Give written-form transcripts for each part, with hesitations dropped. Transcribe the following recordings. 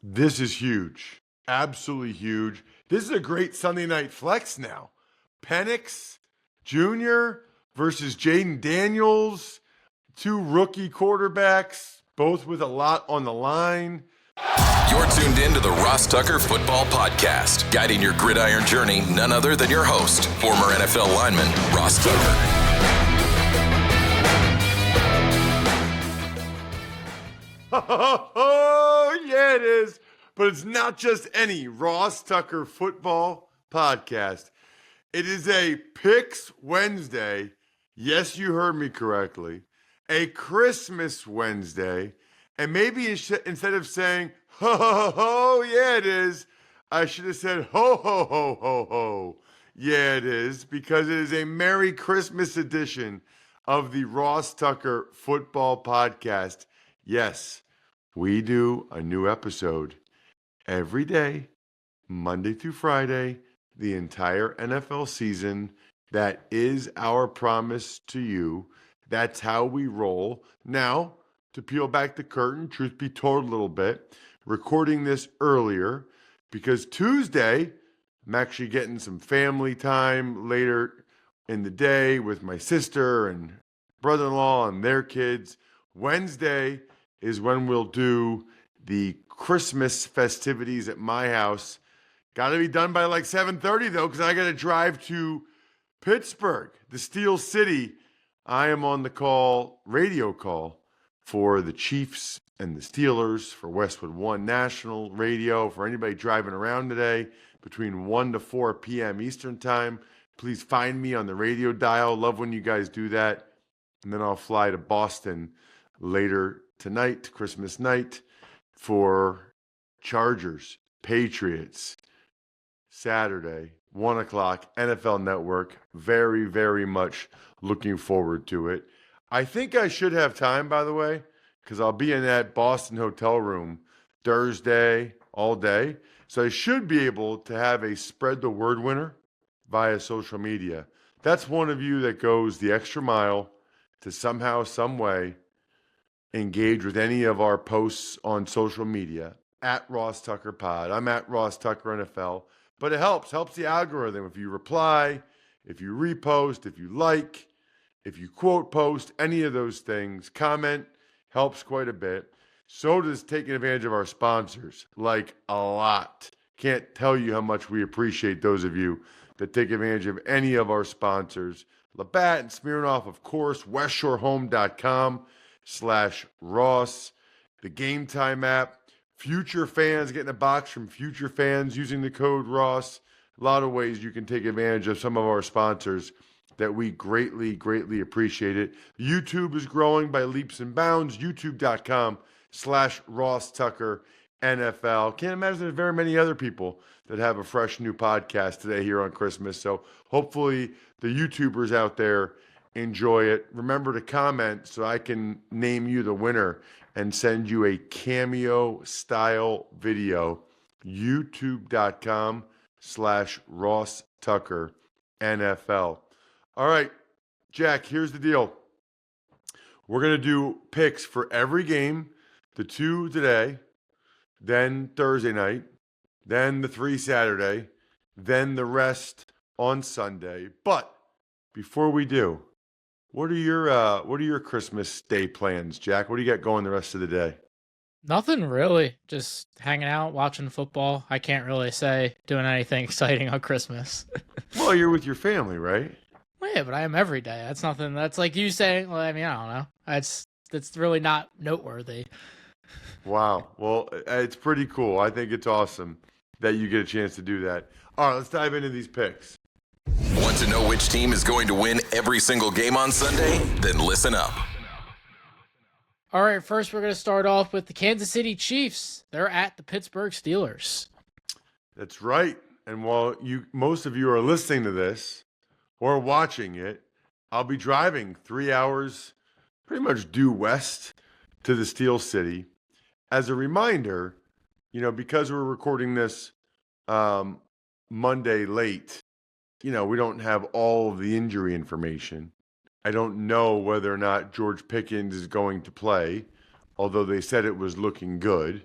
This is huge. Absolutely huge. This is a great Sunday night flex now. Penix Jr. versus Jaden Daniels, two rookie quarterbacks, both with a lot on the line. You're tuned in to the Ross Tucker Football Podcast, guiding your gridiron journey, none other than your host, former NFL lineman, Ross Tucker. Oh, yeah, it is. But it's not just any Ross Tucker Football Podcast. It is a Picks Wednesday. Yes, you heard me correctly. A Christmas Wednesday. And maybe instead of saying, ho, ho, ho, ho, yeah, it is, I should have said, ho, ho, ho, ho, ho. Yeah, it is, because it is a Merry Christmas edition of the Ross Tucker Football Podcast. Yes, we do a new episode every day, Monday through Friday, the entire NFL season. That is our promise to you. That's how we roll. Now, to peel back the curtain, truth be told a little bit, recording this earlier because Tuesday, I'm actually getting some family time later in the day with my sister and brother-in-law and their kids. Wednesday is when we'll do the Christmas festivities at my house. Got to be done by like 7:30 though, because I got to drive to Pittsburgh, the Steel City. I am on the call, radio call, for the Chiefs and the Steelers for Westwood One National Radio. For anybody driving around today between 1 to 4 p.m. Eastern Time, please find me on the radio dial. Love when you guys do that. And then I'll fly to Boston later tonight, Christmas night, for Chargers, Patriots, Saturday, 1 o'clock, NFL Network. Very, very much looking forward to it. I think I should have time, by the way, because I'll be in that Boston hotel room Thursday all day. So I should be able to have a spread the word winner via social media. That's one of you that goes the extra mile to somehow, some way, engage with any of our posts on social media at Ross Tucker Pod. I'm at Ross Tucker NFL, but it helps the algorithm. If you reply, if you repost, if you like, if you quote post, any of those things, comment, helps quite a bit. So does taking advantage of our sponsors, like a lot. Can't tell you how much we appreciate those of you that take advantage of any of our sponsors. Labatt and Smirnoff, of course, westshorehome.com/Ross, the Game Time app, Future Fans, getting a box from Future Fans using the code Ross. A lot of ways you can take advantage of some of our sponsors that we greatly, greatly appreciate it. YouTube is growing by leaps and bounds, youtube.com/Ross Tucker NFL. Can't imagine there's very many other people that have a fresh new podcast today here on Christmas. So hopefully the YouTubers out there enjoy it. Remember to comment so I can name you the winner and send you a cameo style video. youtube.com/Ross Tucker NFL. All right, Jack, here's the deal. We're going to do picks for every game, the 2 today, then Thursday night, then the 3 Saturday, then the rest on Sunday. But before we do, what are your Christmas Day plans, Jack? What do you got going the rest of the day? Nothing really. Just hanging out, watching football. I can't really say doing anything exciting on Christmas. Well, you're with your family, right? Well, yeah, but I am every day. That's nothing. That's like you saying. Well, I mean, I don't know. That's really not noteworthy. Wow. Well, it's pretty cool. I think it's awesome that you get a chance to do that. All right, let's dive into these picks. Want to know which team is going to win every single game on Sunday? Then listen up. All right, first we're going to start off with the Kansas City Chiefs. They're at the Pittsburgh Steelers. That's right. And while most of you are listening to this or watching it, I'll be driving 3 hours pretty much due west to the Steel City. As a reminder, because we're recording this Monday late, we don't have all of the injury information. I don't know whether or not George Pickens is going to play, although they said it was looking good.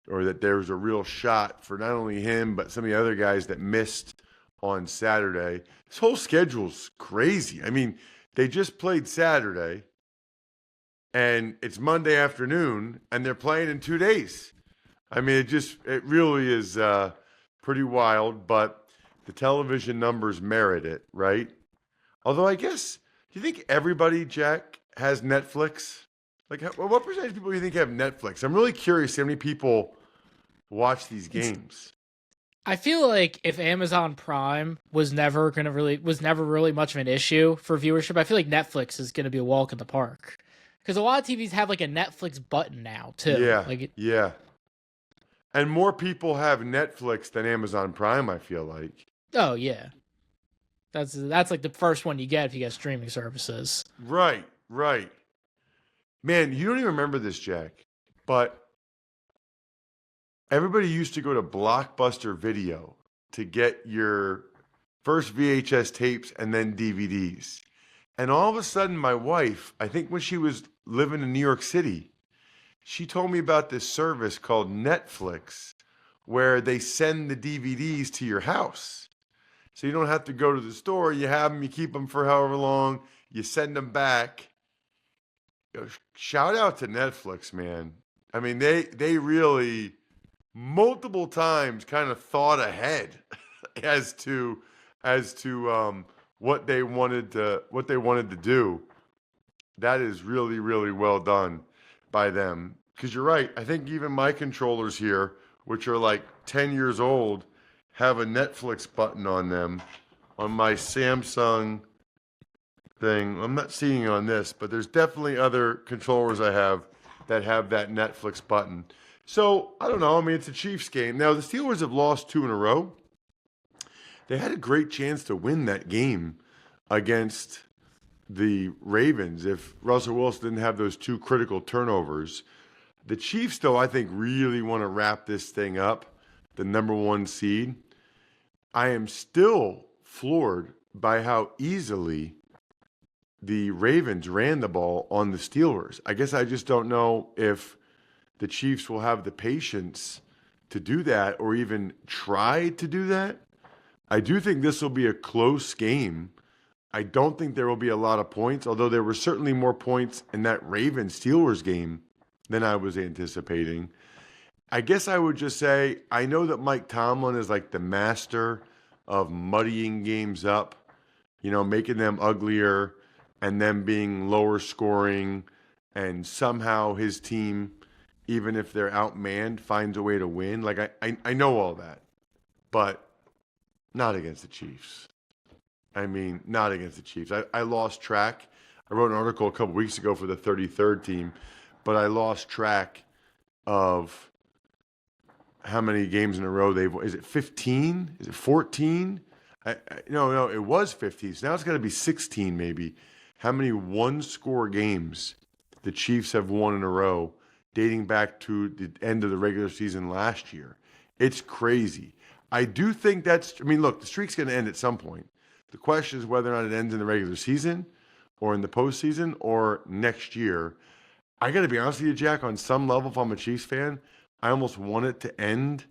or that there was a real shot for not only him, but some of the other guys that missed on Saturday. This whole schedule's crazy. I mean, they just played Saturday, and it's Monday afternoon, and they're playing in 2 days. I mean, it really is pretty wild, but the television numbers merit it, right? Although I guess, do you think everybody, Jack, has Netflix? Like, what percentage of people do you think have Netflix? I'm really curious how many people watch these games. I feel like if Amazon Prime was never really much of an issue for viewership, I feel like Netflix is going to be a walk in the park. Because a lot of TVs have like a Netflix button now too. Yeah. And more people have Netflix than Amazon Prime, I feel like. Oh yeah, that's like the first one you get if you get streaming services. Right. Man, you don't even remember this, Jack, but everybody used to go to Blockbuster Video to get your first VHS tapes and then DVDs. And all of a sudden, my wife, I think when she was living in New York City, she told me about this service called Netflix, where they send the DVDs to your house. So you don't have to go to the store. You have them, you keep them for however long, you send them back. Shout out to Netflix, man. I mean, they really multiple times kind of thought ahead as to what they wanted to do. That is really, really well done by them. Because you're right. I think even my controllers here, which are like 10 years old, have a Netflix button on them. On my Samsung thing, I'm not seeing it on this, but there's definitely other controllers I have that have that Netflix button. So, I don't know. I mean, it's a Chiefs game. Now, the Steelers have lost 2 in a row. They had a great chance to win that game against the Ravens if Russell Wilson didn't have those 2 critical turnovers. The Chiefs, though, I think really want to wrap this thing up, the number 1 seed. I am still floored by how easily the Ravens ran the ball on the Steelers. I guess I just don't know if the Chiefs will have the patience to do that or even try to do that. I do think this will be a close game. I don't think there will be a lot of points, although there were certainly more points in that Ravens-Steelers game than I was anticipating. I guess I would just say, I know that Mike Tomlin is like the master of muddying games up, making them uglier and them being lower scoring, and somehow his team, even if they're outmanned, finds a way to win. Like, I know all that, but not against the Chiefs. I mean, not against the Chiefs. I lost track. I wrote an article a couple weeks ago for the 33rd team, but I lost track of how many games in a row they've won. Is it 15? Is it 14? No, it was 15. So now it's got to be 16 maybe. How many one-score games the Chiefs have won in a row dating back to the end of the regular season last year. It's crazy. I do think look, the streak's going to end at some point. The question is whether or not it ends in the regular season or in the postseason or next year. I got to be honest with you, Jack, on some level, if I'm a Chiefs fan, I almost want it to end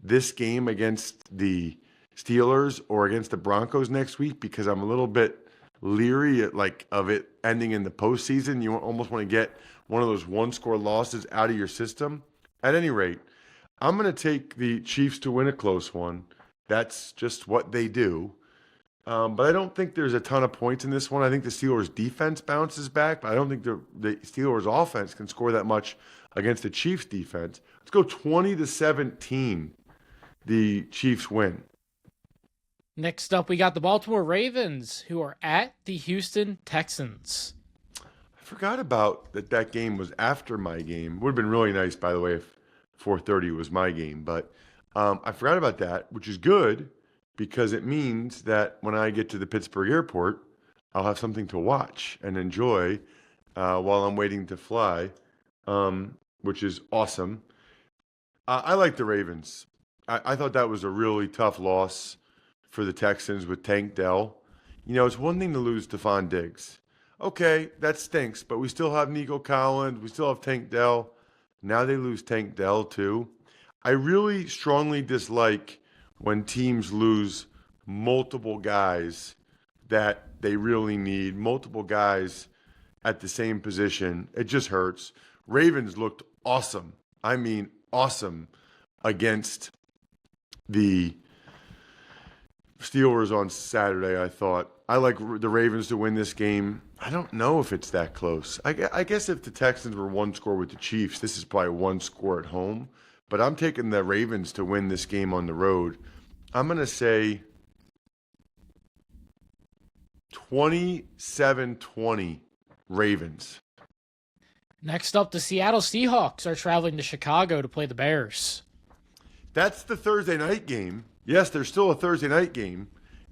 this game against the Steelers or against the Broncos next week because I'm a little bit leery of it ending in the postseason. You almost want to get one of those one-score losses out of your system. At any rate, I'm going to take the Chiefs to win a close one. That's just what they do. But I don't think there's a ton of points in this one. I think the Steelers' defense bounces back, but I don't think the Steelers' offense can score that much against the Chiefs' defense. Let's go 20-17. The Chiefs win. Next up, we got the Baltimore Ravens, who are at the Houston Texans. I forgot about that game was after my game. Would have been really nice, by the way, if 4:30 was my game. But I forgot about that, which is good because it means that when I get to the Pittsburgh airport, I'll have something to watch and enjoy while I'm waiting to fly, which is awesome. I like the Ravens. I thought that was a really tough loss for the Texans with Tank Dell. It's one thing to lose Stephon Diggs. Okay, that stinks, but we still have Nico Collins. We still have Tank Dell. Now they lose Tank Dell too. I really strongly dislike when teams lose multiple guys that they really need, multiple guys at the same position. It just hurts. Ravens looked awesome. I mean, awesome against the Steelers on Saturday, I thought. I like the Ravens to win this game. I don't know if it's that close. I guess if the Texans were one score with the Chiefs, this is probably one score at home. But I'm taking the Ravens to win this game on the road. I'm going to say 27-20 Ravens. Next up, the Seattle Seahawks are traveling to Chicago to play the Bears. That's the Thursday night game. Yes, there's still a Thursday night game.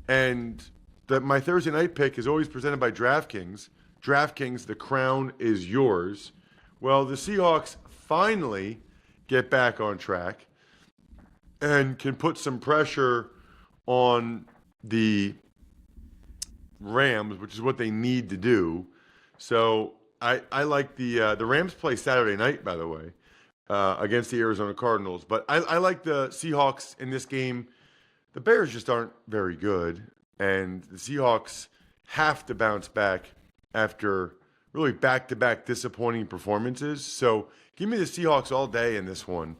And my Thursday night pick is always presented by DraftKings. DraftKings, the crown is yours. Well, the Seahawks finally get back on track and can put some pressure on the Rams, which is what they need to do. So I like the Rams play Saturday night, by the way, against the Arizona Cardinals. But I like the Seahawks in this game. The Bears just aren't very good, and the Seahawks have to bounce back after really back-to-back disappointing performances. So give me the Seahawks all day in this one.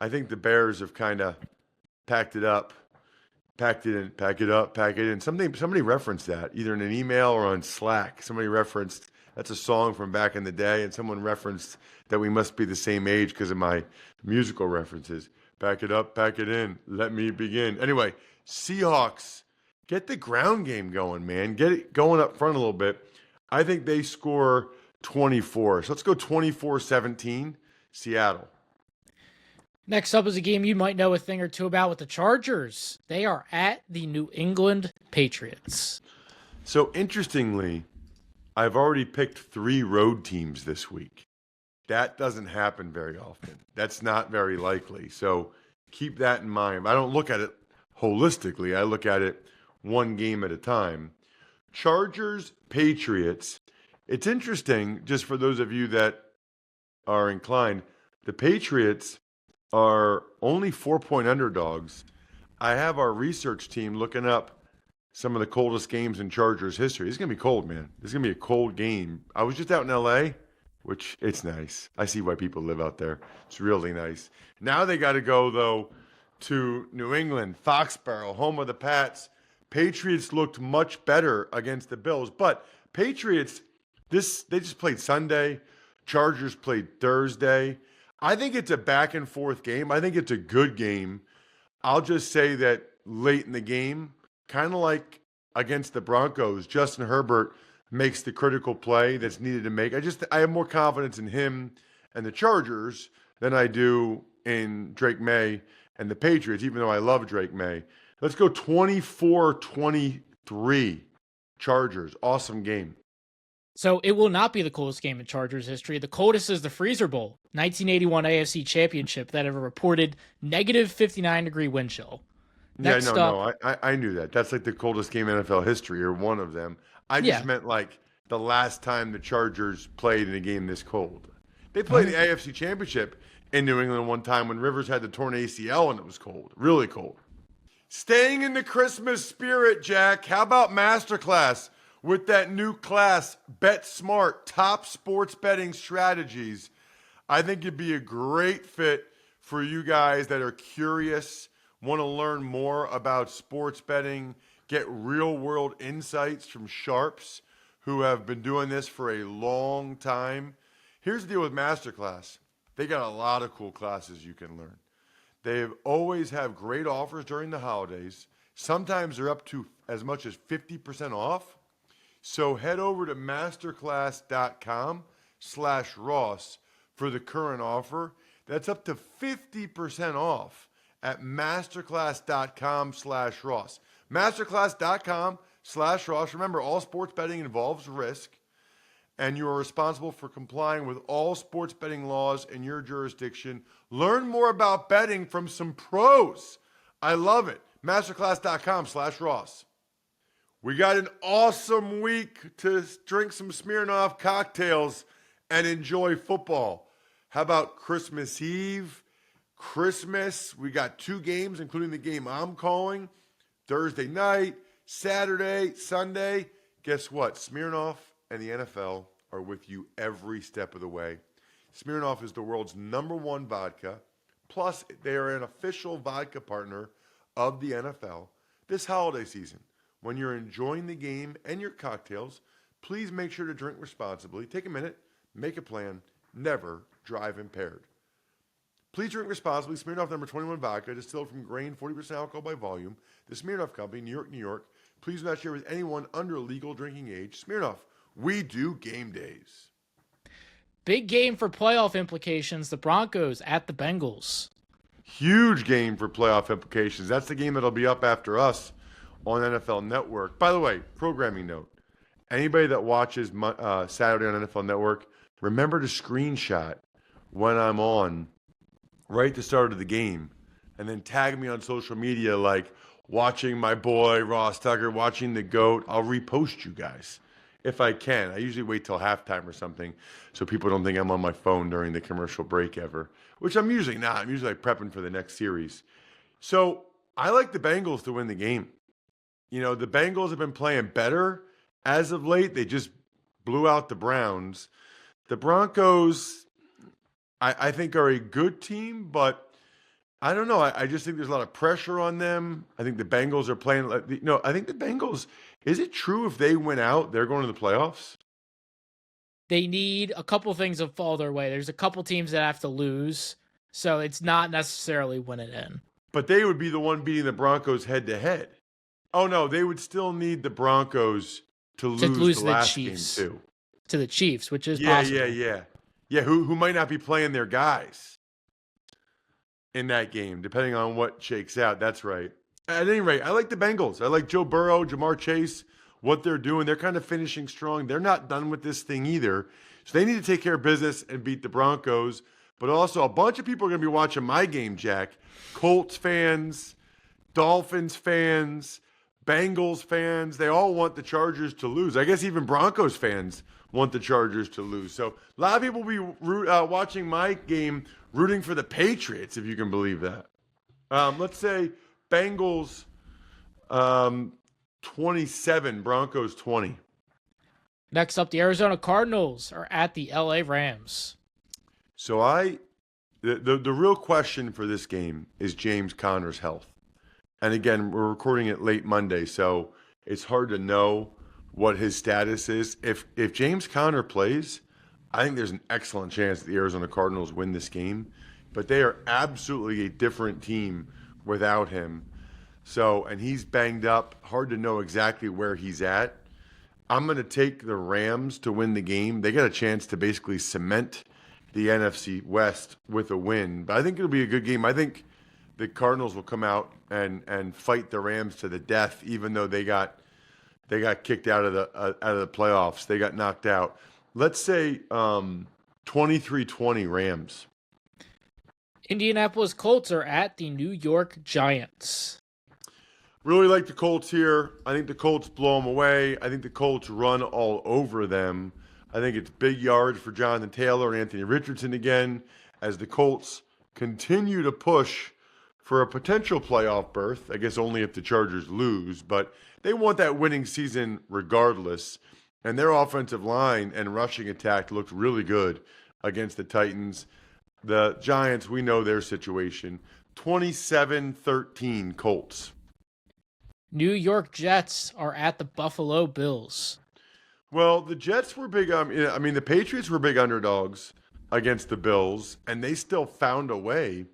I think the Bears have kind of packed it up, pack it in. Somebody referenced that, either in an email or on Slack. Somebody referenced, that's a song from back in the day, and someone referenced that we must be the same age because of my musical references. Pack it up, pack it in. Let me begin. Anyway, Seahawks, get the ground game going, man. Get it going up front a little bit. I think they score 24. So let's go 24-17, Seattle. Next up is a game you might know a thing or two about with the Chargers. They are at the New England Patriots. So interestingly, I've already picked 3 road teams this week. That doesn't happen very often. That's not very likely. So keep that in mind. I don't look at it holistically. I look at it one game at a time. Chargers, Patriots. It's interesting, just for those of you that are inclined, the Patriots are only 4-point underdogs. I have our research team looking up some of the coldest games in Chargers history. It's going to be cold, man. This is going to be a cold game. I was just out in L.A., which it's nice. I see why people live out there. It's really nice. Now they got to go, though, to New England, Foxborough, home of the Pats. Patriots looked much better against the Bills. But Patriots, they just played Sunday. Chargers played Thursday. I think it's a back and forth game. I think it's a good game. I'll just say that late in the game, kind of like against the Broncos, Justin Herbert makes the critical play that's needed to make. I have more confidence in him and the Chargers than I do in Drake May and the Patriots, even though I love Drake May. Let's go 24-23 Chargers. Awesome game. So it will not be the coldest game in Chargers history. The coldest is the Freezer Bowl, 1981 AFC Championship, that have a reported negative 59-degree wind chill. I knew that. That's like the coldest game in NFL history, or one of them. I just meant like the last time the Chargers played in a game this cold. They played the AFC Championship in New England one time when Rivers had the torn ACL and it was cold, really cold. Staying in the Christmas spirit, Jack, how about Masterclass with that new class, Bet Smart, Top Sports Betting Strategies? I think it'd be a great fit for you guys that are curious, want to learn more about sports betting, get real-world insights from sharps who have been doing this for a long time. Here's the deal with Masterclass. They got a lot of cool classes you can learn. They always have great offers during the holidays. Sometimes they're up to as much as 50% off. So head over to masterclass.com/Ross for the current offer. That's up to 50% off at masterclass.com/Ross. Masterclass.com/Ross. Remember, all sports betting involves risk, and you are responsible for complying with all sports betting laws in your jurisdiction. Learn more about betting from some pros. I love it. Masterclass.com/Ross. We got an awesome week to drink some Smirnoff cocktails and enjoy football. How about Christmas Eve, Christmas. We got 2 games, including the game I'm calling. Thursday night, Saturday, Sunday. Guess what? Smirnoff and the NFL are with you every step of the way. Smirnoff is the world's #1 vodka. Plus, they are an official vodka partner of the NFL. This holiday season, when you're enjoying the game and your cocktails, please make sure to drink responsibly. Take a minute, make a plan, never drive impaired. Please drink responsibly. Smirnoff #21 vodka, distilled from grain, 40% alcohol by volume. The Smirnoff Company, New York, New York. Please do not share with anyone under legal drinking age. Smirnoff, we do game days. Big game for playoff implications. The Broncos at the Bengals. Huge game for playoff implications. That's the game that'll be up after us on NFL Network. By the way, programming note. Anybody that watches Saturday on NFL Network, remember to screenshot when I'm on right at the start of the game and then tag me on social media like watching my boy Ross Tucker, watching the GOAT. I'll repost you guys if I can. I usually wait till halftime or something so people don't think I'm on my phone during the commercial break ever, which I'm usually not. I'm usually like prepping for the next series. So I like the Bengals to win the game. You know, the Bengals have been playing better as of late. They just blew out the Browns. The Broncos, I think, are a good team, but I don't know. I just think there's a lot of pressure on them. I think the Bengals are playing. I think the Bengals, is it true if they win out, they're going to the playoffs? They need a couple things to fall their way. There's a couple teams that have to lose, so it's not necessarily win it in. But they would be the one beating the Broncos head to head. Oh, no, they would still need the Broncos to lose the last game, too. To the Chiefs, which is possible. Yeah, who might not be playing their guys in that game, depending on what shakes out. That's right. At any rate, I like the Bengals. I like Joe Burrow, Jamar Chase, what they're doing. They're kind of finishing strong. They're not done with this thing either. So they need to take care of business and beat the Broncos. But also, a bunch of people are going to be watching my game, Jack. Colts fans, Dolphins fans, Bengals fans. They all want the Chargers to lose. I guess even Broncos fans want the Chargers to lose. So a lot of people will be watching my game rooting for the Patriots, if you can believe that. Let's say Bengals 27, Broncos 20. Next up, the Arizona Cardinals are at the LA Rams. So the real question for this game is James Conner's health. And again, we're recording it late Monday, so it's hard to know what his status is. If James Conner plays, I think there's an excellent chance that the Arizona Cardinals win this game. But they are absolutely a different team without him. So, and he's banged up. Hard to know exactly where he's at. I'm going to take the Rams to win the game. They got a chance to basically cement the NFC West with a win. But I think it'll be a good game. I think the Cardinals will come out and fight the Rams to the death, even though they got kicked out of the playoffs. They got knocked out. Let's say 23-20 Rams. Indianapolis Colts are at the New York Giants. Really like the Colts here. I think the Colts blow them away. I think the Colts run all over them. I think it's big yards for Jonathan Taylor and Anthony Richardson again as the Colts continue to push for a potential playoff berth. I guess only if the Chargers lose, but they want that winning season regardless. And their offensive line and rushing attack looked really good against the Titans. The Giants, we know their situation. 27-13 Colts. New York Jets are at the Buffalo Bills. Well, the Jets were big. The Patriots were big underdogs against the Bills, and they still found a way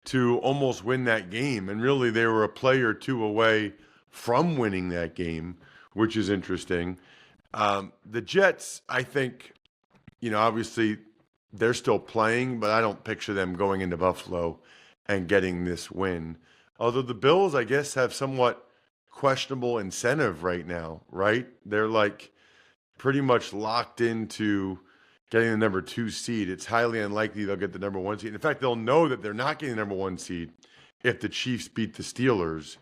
to almost win that game. And really, they were a play or two away from winning that game, which is interesting. The Jets, I think, obviously they're still playing, but I don't picture them going into Buffalo and getting this win. Although the Bills, I guess, have somewhat questionable incentive right now, right? They're like pretty much locked into getting the number 2 seed. It's highly unlikely they'll get the number 1 seed. In fact, they'll know that they're not getting the number 1 seed if the Chiefs beat the Steelers.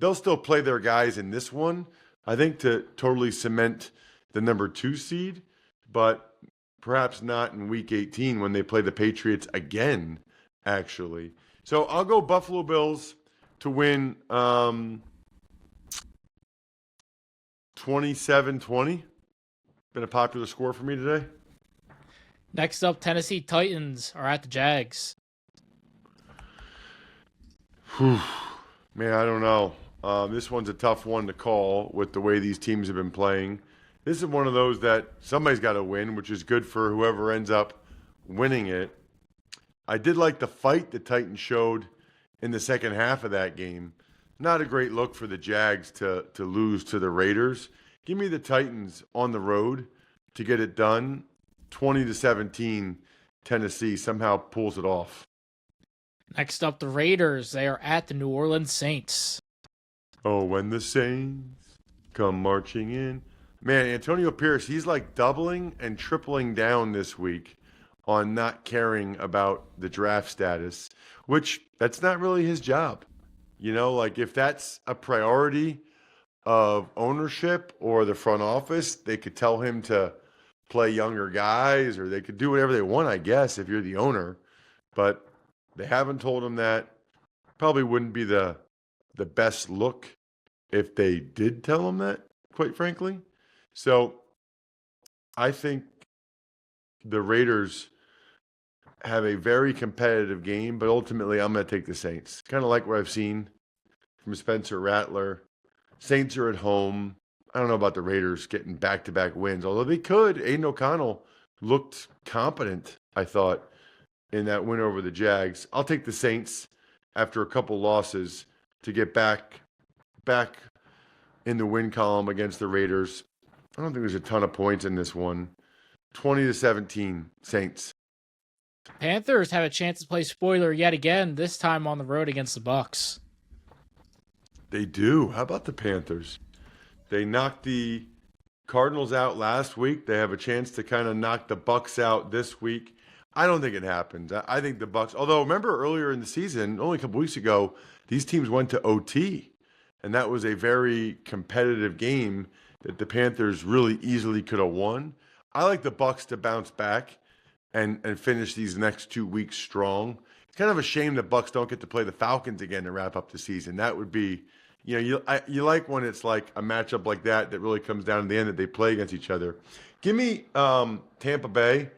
They'll still play their guys in this one, I think, to totally cement the number 2 seed, but perhaps not in Week 18 when they play the Patriots again actually. So I'll go Buffalo Bills to win 27-20. Been a popular score for me today. Next up, Tennessee Titans are at the Jags. Man, I don't know. This one's a tough one to call with the way these teams have been playing. This is one of those that somebody's got to win, which is good for whoever ends up winning it. I did like the fight the Titans showed in the second half of that game. Not a great look for the Jags to lose to the Raiders. Give me the Titans on the road to get it done. 20-17, Tennessee somehow pulls it off. Next up, the Raiders. They are at the New Orleans Saints. Oh, when the Saints come marching in. Man, Antonio Pierce, he's like doubling and tripling down this week on not caring about the draft status, which that's not really his job. You know, like if that's a priority of ownership or the front office, they could tell him to play younger guys or they could do whatever they want, I guess, if you're the owner. But they haven't told him that. Probably wouldn't be the best look if they did tell him that, quite frankly. So I think the Raiders have a very competitive game, but ultimately I'm going to take the Saints. Kind of like what I've seen from Spencer Rattler. Saints are at home. I don't know about the Raiders getting back-to-back wins, although they could. Aiden O'Connell looked competent, I thought, in that win over the Jags. I'll take the Saints after a couple losses to get back in the win column against the Raiders. I don't think there's a ton of points in this one. 20-17, Saints. Panthers have a chance to play spoiler yet again, this time on the road against the Bucs. They do. How about the Panthers? They knocked the Cardinals out last week. They have a chance to kind of knock the Bucs out this week. I don't think it happens. I think the Bucs, although remember earlier in the season, only a couple weeks ago, these teams went to OT, and that was a very competitive game that the Panthers really easily could have won. I like the Bucs to bounce back and finish these next 2 weeks strong. It's kind of a shame the Bucs don't get to play the Falcons again to wrap up the season. That would be, you like when it's like a matchup like that really comes down to the end that they play against each other. Give me Tampa Bay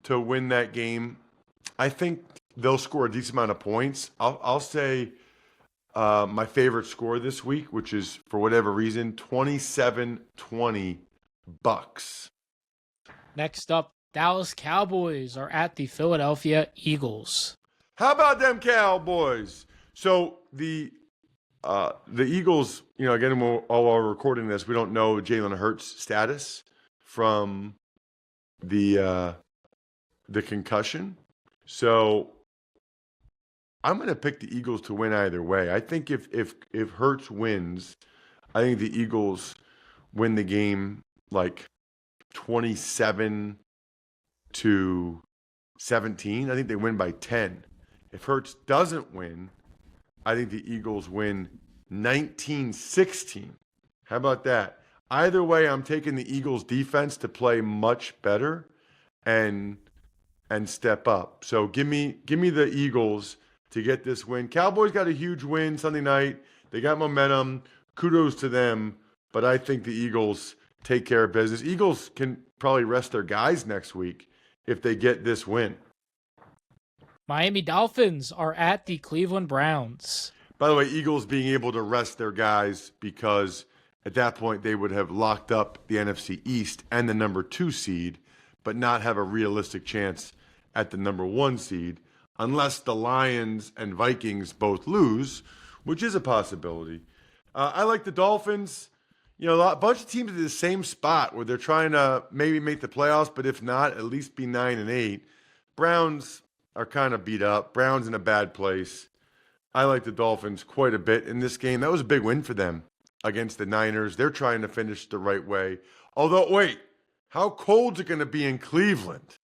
to win that game. I think they'll score a decent amount of points. I'll say my favorite score this week, which is, for whatever reason, 27-20 Bucs. Next up, Dallas Cowboys are at the Philadelphia Eagles. How about them Cowboys? So the Eagles, again, while we're recording this, we don't know Jalen Hurts' status from the concussion. So I'm going to pick the Eagles to win either way. I think if Hurts wins, I think the Eagles win the game like 27-17. I think they win by 10. If Hurts doesn't win, I think the Eagles win 19-16. How about that? Either way, I'm taking the Eagles defense to play much better and step up. So give me the Eagles to get this win. Cowboys got a huge win Sunday night. They got momentum. Kudos to them. But I think the Eagles take care of business. Eagles can probably rest their guys next week if they get this win. Miami Dolphins are at the Cleveland Browns. By the way, Eagles being able to rest their guys because at that point they would have locked up the NFC East and the number 2 seed, but not have a realistic chance at the number 1 seed unless the Lions and Vikings both lose, which is a possibility. I like the Dolphins. A bunch of teams in the same spot where they're trying to maybe make the playoffs, but if not, at least be 9-8. Browns are kind of beat up. Browns in a bad place. I like the Dolphins quite a bit in this game. That was a big win for them against the Niners. They're trying to finish the right way. Although, wait, how cold is it going to be in Cleveland?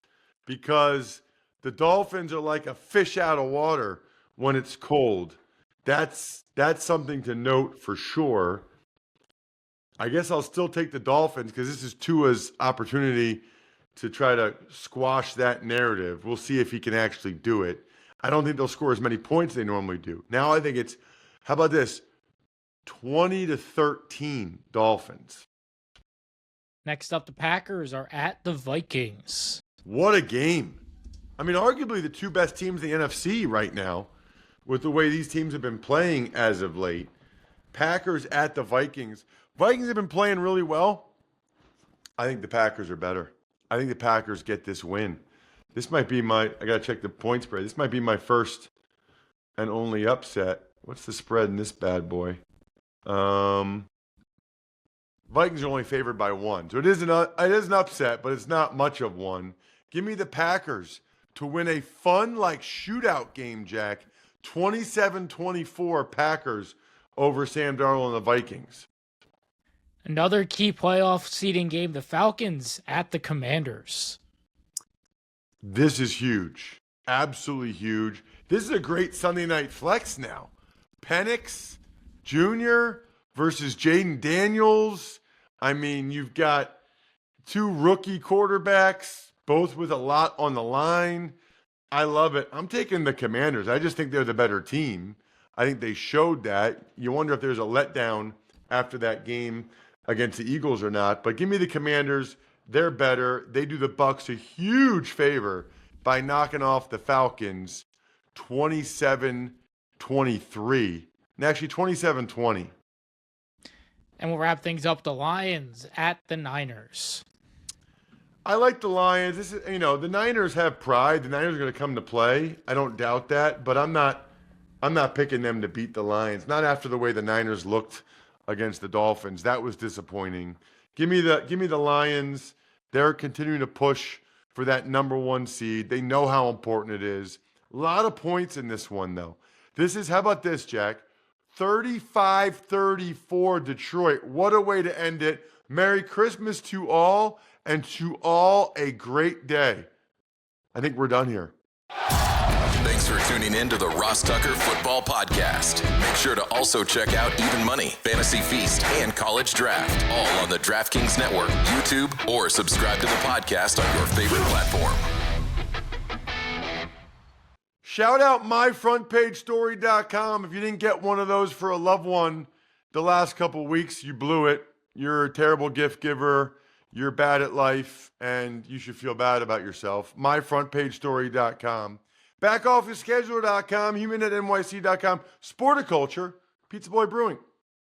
Because the Dolphins are like a fish out of water when it's cold. That's something to note for sure. I guess I'll still take the Dolphins because this is Tua's opportunity to try to squash that narrative. We'll see if he can actually do it. I don't think they'll score as many points as they normally do. Now I think it's, how about this? 20-13 Dolphins. Next up, the Packers are at the Vikings. What a game. I mean, arguably the two best teams in the NFC right now with the way these teams have been playing as of late. Packers at the Vikings. Vikings have been playing really well. I think the Packers are better. I think the Packers get this win. This might be I got to check the point spread. This might be my first and only upset. What's the spread in this bad boy? Vikings are only favored by 1. So it is an upset, but it's not much of one. Give me the Packers to win a fun, shootout game, Jack. 27-24 Packers over Sam Darnold and the Vikings. Another key playoff seeding game, the Falcons at the Commanders. This is huge. Absolutely huge. This is a great Sunday night flex now. Penix Jr. versus Jaden Daniels. I mean, you've got two rookie quarterbacks, both with a lot on the line. I love it. I'm taking the Commanders. I just think they're the better team. I think they showed that. You wonder if there's a letdown after that game against the Eagles or not. But give me the Commanders. They're better. They do the Bucs a huge favor by knocking off the Falcons 27-23. And actually 27-20. And we'll wrap things up, the Lions at the Niners. I like the Lions. This is, the Niners have pride. The Niners are going to come to play. I don't doubt that, but I'm not picking them to beat the Lions. Not after the way the Niners looked against the Dolphins. That was disappointing. Give me the Lions. They're continuing to push for that number 1 seed. They know how important it is. A lot of points in this one, though. How about this, Jack? 35-34 Detroit. What a way to end it. Merry Christmas to all, and to all a great day. I think we're done here. Thanks for tuning in to the Ross Tucker Football Podcast. Make sure to also check out Even Money, Fantasy Feast, and College Draft, all on the DraftKings Network, YouTube, or subscribe to the podcast on your favorite platform. Shout out myfrontpagestory.com. If you didn't get one of those for a loved one the last couple weeks, you blew it. You're a terrible gift giver. You're bad at life, and you should feel bad about yourself. myfrontpagestory.com. Backofficescheduler.com, humanetnyc.com, Sporticulture, Pizza Boy Brewing.